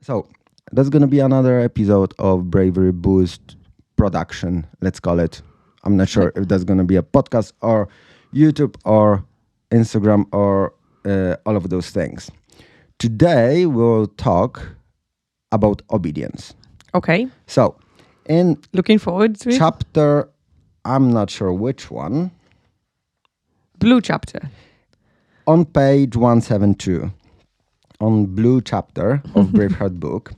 So that's gonna be another episode of Bravery Boost production. Let's call it. I'm not sure if that's gonna be a podcast or YouTube or Instagram or all of those things. Today we'll talk about obedience. Okay. So in Looking forward to it. chapter, I'm not sure which one, Blue chapter. on page 172, on blue chapter of Braveheart book,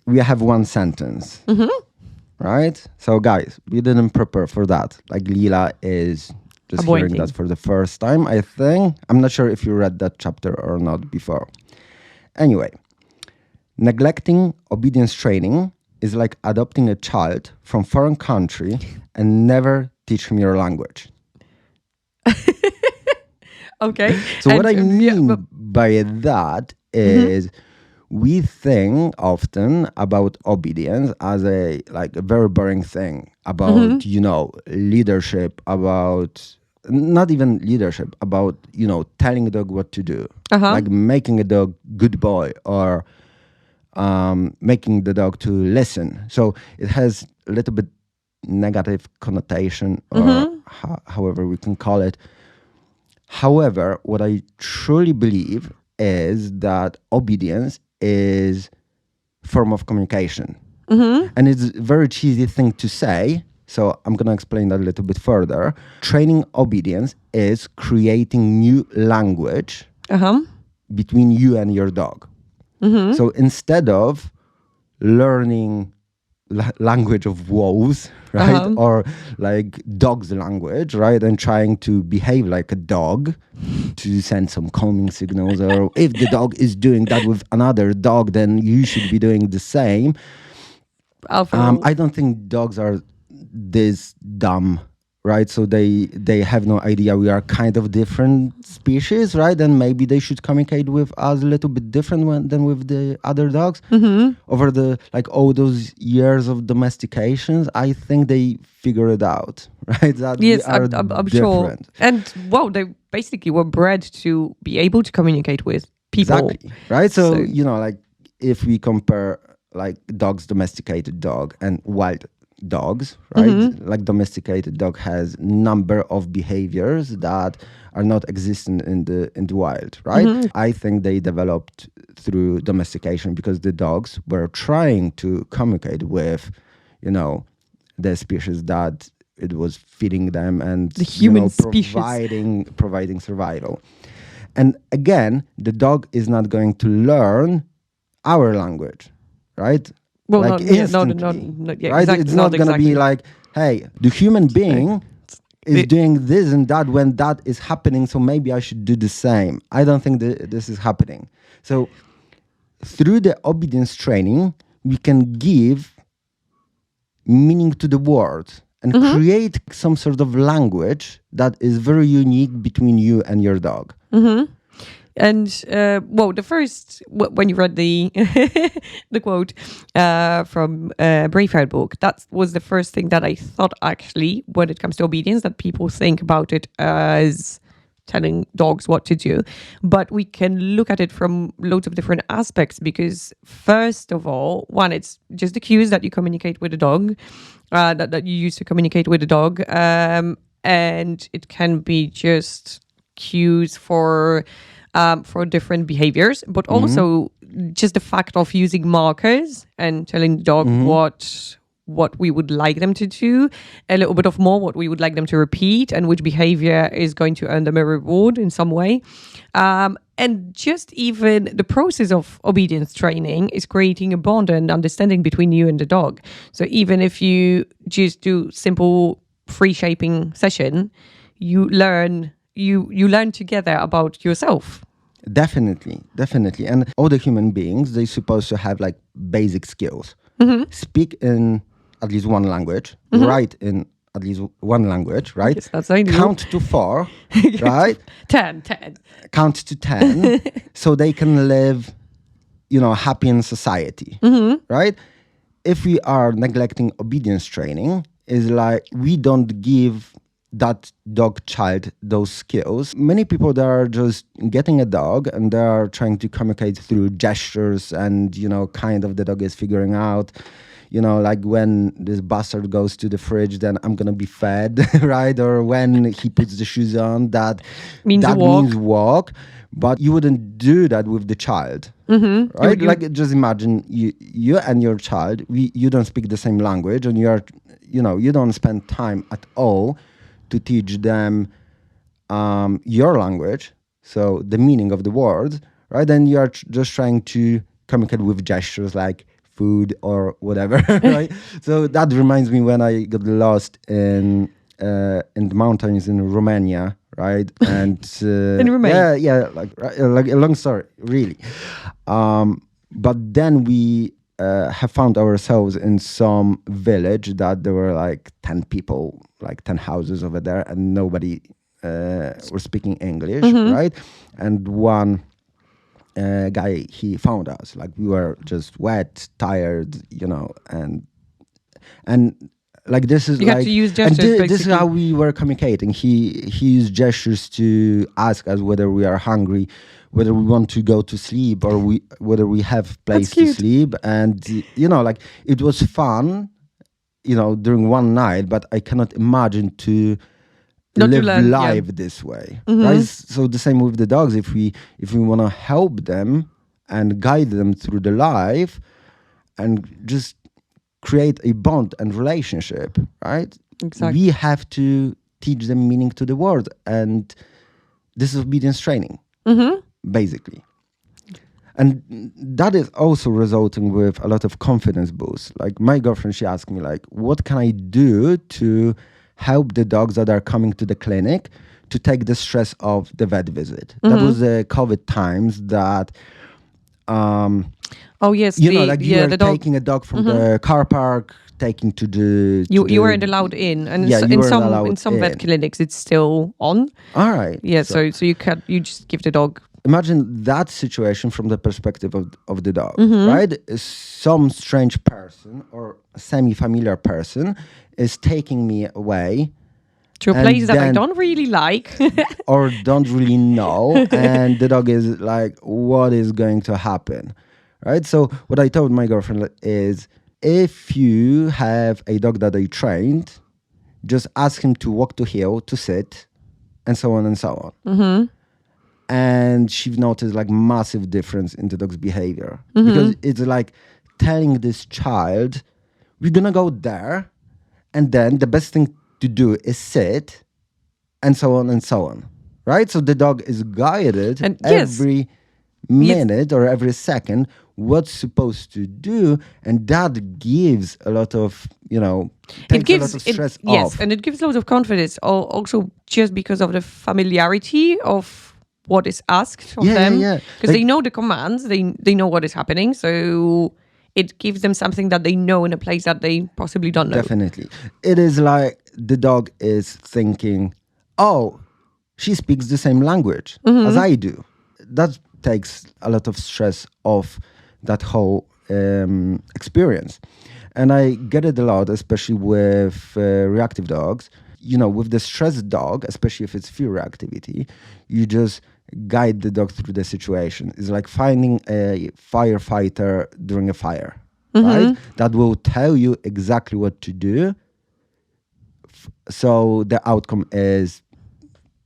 we have one sentence, right? So guys, we didn't prepare for that. Like Lila is just hearing Appointing. that for the first time, I think. I'm not sure if you read that chapter or not before. Anyway, neglecting obedience training is like adopting a child from foreign country and never teach him your language. Okay. So what I mean yeah, but- by that is we think often about obedience as a very boring thing about leadership, about not even leadership, about telling a dog what to do, like making a dog good boy or making the dog to listen. So it has a little bit negative connotation or however we can call it. However, what I truly believe is that obedience is a form of communication. And it's a very cheesy thing to say, so I'm going to explain that a little bit further. Training obedience is creating new language between you and your dog. So instead of learning language of wolves, right? Or like dog's language, right? And trying to behave like a dog to send some calming signals. Or if the dog is doing that with another dog, then you should be doing the same. I don't think dogs are this dumb, right? So they have no idea we are kind of different species, right? And maybe they should communicate with us a little bit different than with the other dogs. Over the all those years of domestications, I think they figure it out, right? That yes, we are I'm sure. different. And wow, they basically were bred to be able to communicate with people. Exactly, right? So if we compare like dogs, domesticated dog and wild dogs, right? Like domesticated dog has number of behaviors that are not existent in the wild, right? I think they developed through domestication because the dogs were trying to communicate with, the species that it was feeding them and The human species. providing survival. And again, the dog is not going to learn our language, right? Well, like not, yeah, instantly, yeah, right? exactly, It's not going to exactly. be like, hey, the human being is doing this and that when that is happening, so maybe I should do the same. I don't think that this is happening. So through the obedience training, we can give meaning to the word and create some sort of language that is very unique between you and your dog. And the first when you read the the quote from Braveheart book, that was the first thing that I thought actually when it comes to obedience, that people think about it as telling dogs what to do, but we can look at it from loads of different aspects. Because first of all, one, it's just the cues that you communicate with a dog, that you use to communicate with a dog, and it can be just cues for different behaviors, but also just the fact of using markers and telling the dog what we would like them to do, a little bit of more what we would like them to repeat, and which behavior is going to earn them a reward in some way. And just even the process of obedience training is creating a bond and understanding between you and the dog. So even if you just do simple free shaping session, you learn together about yourself. Definitely. And all the human beings, they're supposed to have like basic skills. Speak in at least one language, write in at least one language, right? Yes, that's ideal. Count to 4, right? 10. Count to 10 so they can live, happy in society, right? If we are neglecting obedience training, is like we don't give that dog child those skills. Many people that are just getting a dog and they are trying to communicate through gestures, and kind of the dog is figuring out, like when this bastard goes to the fridge, then I'm gonna be fed, right? Or when he puts the shoes on, that Means a that walk. means walk. But you wouldn't do that with the child, right? Like, just imagine you and your child, you don't speak the same language, and you don't spend time at all to teach them your language, so the meaning of the words, right? Then you are just trying to communicate with gestures like food or whatever, right? So that reminds me when I got lost in the mountains in Romania, right? And In Romania. yeah, like a long story, really. But then we have found ourselves in some village that there were like 10 people, like 10 houses over there, and nobody were speaking English, right? And one guy, he found us. Like, we were just wet, tired, and like, this is You had to use gestures, this is basically. how we were communicating. He used gestures to ask us whether we are hungry, whether we want to go to sleep, or whether we have place to cute. sleep. And like, it was fun, during one night, but I cannot imagine to Not to live learn, yeah. life this way, right? So the same with the dogs. If we want to help them and guide them through the life and just create a bond and relationship, right? Exactly. We have to teach them meaning to the word, and this is obedience training, basically. And that is also resulting with a lot of confidence boost. Like, my girlfriend, she asked me, like, what can I do to help the dogs that are coming to the clinic to take the stress of the vet visit? That was the COVID times that Oh yes, like, you were the dog. taking a dog from the car park, taking to the You weren't allowed in, and yeah, you in weren't some allowed vet in. clinics it's still on. All right. Yeah, so you just give the dog. Imagine that situation from the perspective of the dog, right? Some strange person or semi-familiar person is taking me away To a and place that I then- don't really like. or don't really know, and the dog is like, what is going to happen, right? So what I told my girlfriend is, if you have a dog that I trained, just ask him to walk to heel, to sit, and so on and so on. And she noticed like massive difference in the dog's behavior, because it's like telling this child, we're gonna go there, and then the best thing to do is sit, and so on and so on, right? So the dog is guided And yes, every minute or every second what's supposed to do, and that gives a lot of takes a lot of stress yes, off. and it gives loads of confidence. Also, just because of the familiarity of what is asked of Yeah, them, yeah. because Like- they know the commands, they know what is happening, so it gives them something that they know in a place that they possibly don't know. Definitely. It is like the dog is thinking, oh, she speaks the same language as I do. That takes a lot of stress off that whole experience. And I get it a lot, especially with reactive dogs. With the stressed dog, especially if it's fear activity, you just guide the dog through the situation. It's like finding a firefighter during a fire, right? That will tell you exactly what to do. So the outcome is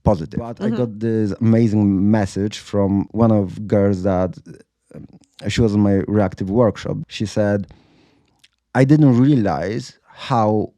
positive. But I got this amazing message from one of girls that she was in my reactive workshop. She said, I didn't realize how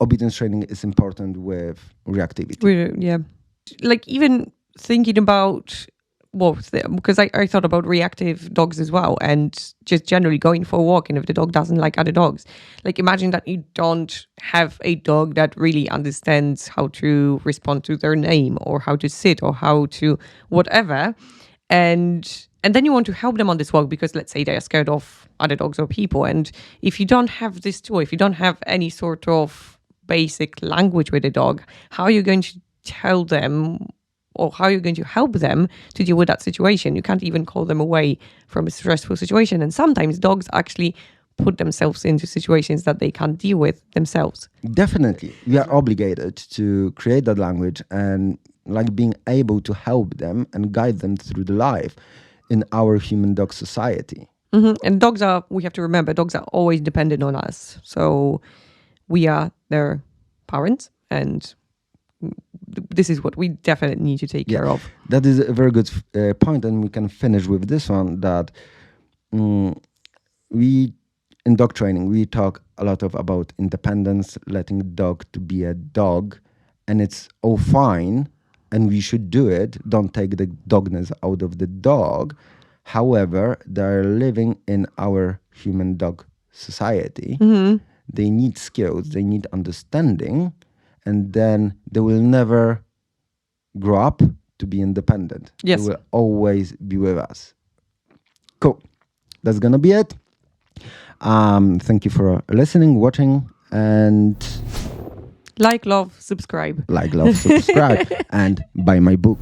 obedience training is important with reactivity. Yeah, like even thinking about because I thought about reactive dogs as well, and just generally going for a walk, and if the dog doesn't like other dogs, like imagine that you don't have a dog that really understands how to respond to their name, or how to sit, or how to whatever, and then you want to help them on this walk because let's say they are scared of other dogs or people, and if you don't have this tool, if you don't have any sort of basic language with a dog, how are you going to tell them, or how are you going to help them to deal with that situation? You can't even call them away from a stressful situation. And sometimes dogs actually put themselves into situations that they can't deal with themselves. Definitely, we are obligated to create that language and like being able to help them and guide them through the life in our human dog society. And dogs are, we have to remember, dogs are always dependent on us. So we are their parents, and this is what we definitely need to take care of. That is a very good point, and we can finish with this one that we in dog training we talk a lot about independence, letting the dog to be a dog, and it's all fine, and we should do it. Don't take the dogness out of the dog. However, they're living in our human dog society. They need skills, they need understanding, and then they will never grow up to be independent. Yes. They will always be with us. Cool. That's gonna be it. Thank you for listening, watching, and Like, love, subscribe. like, love, subscribe, and buy my book.